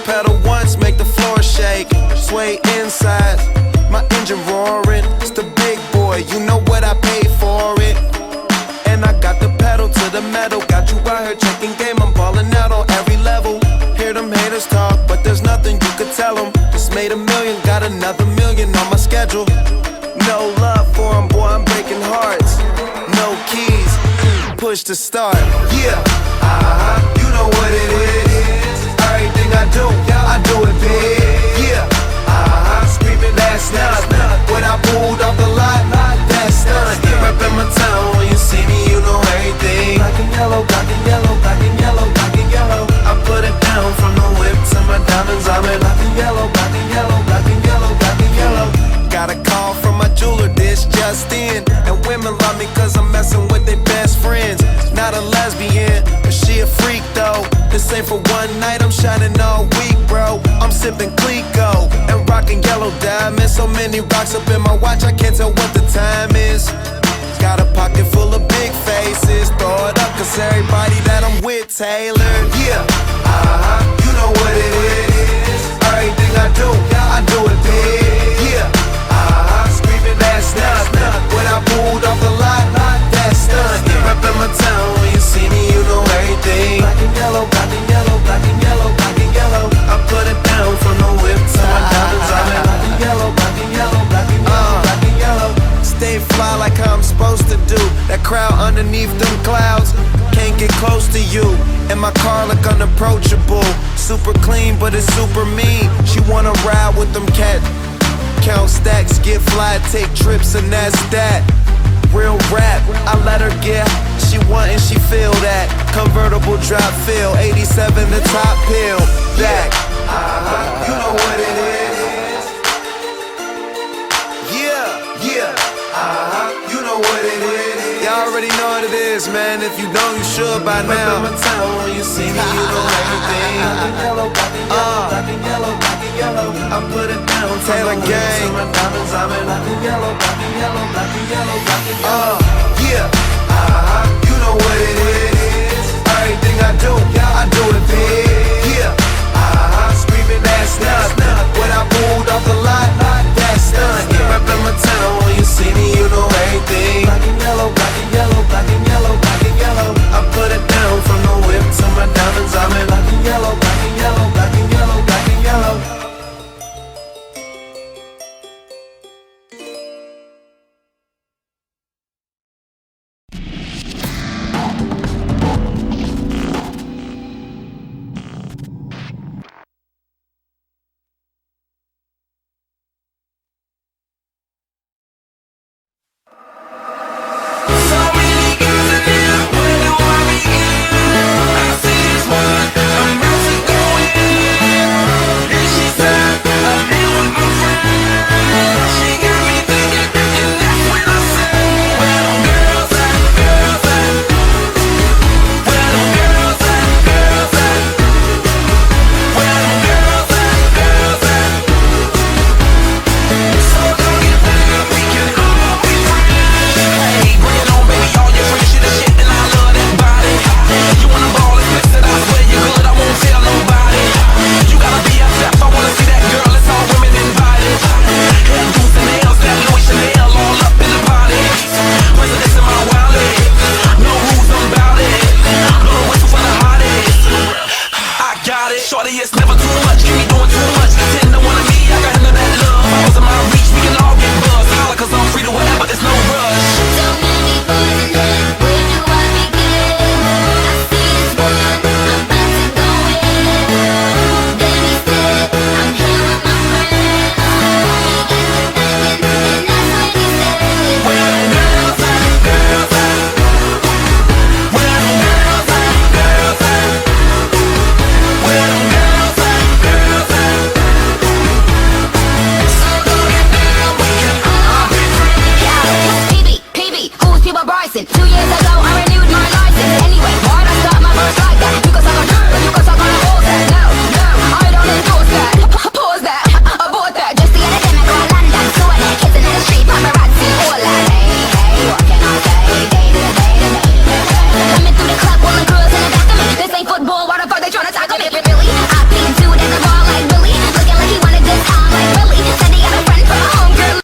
pedal once, make the floor shake. Sway inside, my engine roaring. It's the big boy, you know what I paid for it. And I got the pedal to the metal. Got you out here checking game, I'm balling out on every level. Hear them haters talk, but there's nothing you could tell them. Just made $1 million, got another $1 million on my schedule. No love for them, boy, I'm breaking hearts. No keys, push to start. Yeah, you know what it is. Everything I do it big. Yeah, screaming that's not when I pulled off the lot, that's done. Reppin' my town, when you see me, you know everything. Black and yellow, black and yellow, black and yellow, black and yellow. I put it down from the whip to my diamonds. I'm in black and yellow, black and yellow, black and yellow, black and yellow. Got a call from my jeweler, this just in. And women love me cause I'm messing with their best friends. Not a lesbian, but she a freak though. This ain't for one night, I'm shining all week, bro. I'm sipping Clico and rocking yellow diamonds. So many rocks up in my watch, I can't tell what the time is. Got a pocket full of big faces. Throw it up cause everybody that I'm with tailored. Yeah, you know what it is. Everything I do it big. Yeah, screaming that's not when I pulled off the lot, that's done. Reppin' my town, when you see me, you know everything. Black and yellow, black and yellow, black and yellow, black and yellow. I put it down from the whip to my diamonds. I'm in black and yellow, black and yellow, black and yellow, black and yellow. Stay fly like how I'm supposed to do. That crowd underneath them clouds can't get close to you. And my car look unapproachable. Super clean, but it's super mean. She wanna ride with them cat. Count stacks, get fly, take trips, and that's that. Real rap, I let her get. She want and she feel that. Convertible drop feel, 87 the top hill. Back, you know what it is. Yeah, you know what it is. Y'all already know what it is, man. If you don't, you should by now. My town, when you see me, you know everything. Black and yellow, black and yellow, black and yellow, black and yellow. I put it down, Taylor Gang. My diamonds, I'm in black and yellow, black and yellow, black and yellow, black and yellow. Yeah, you know what it is. Everything I do it big. Yeah, screaming that's not when I pulled off the lot, that's done. Reppin' my town, when you see me, you know everything. Black and yellow, black and yellow, black and yellow, black and yellow. I put it down from the whip to my diamonds. I'm in black and yellow, black and yellow, black and yellow, black and yellow. Shorty, it's never too much, keep me doing too much. Ten to one of me, I got handle that love. Balls in my reach, we can all get buzzed. Holla, cause I'm free to whatever, it's no rush. So many boys in here, where do I begin? I see this one, I'm about to go in. Then he said, I'm here with my friends. And that's when he said, Where them girls at? Girls at? Where them girls at? Girls at? Where them girls at? Girls at? so go get down, we can all be friends. Yeah, PB, who's Cuba Bryson? 2 years ago, I renewed my license. Anyway, why'd I start my verse like that?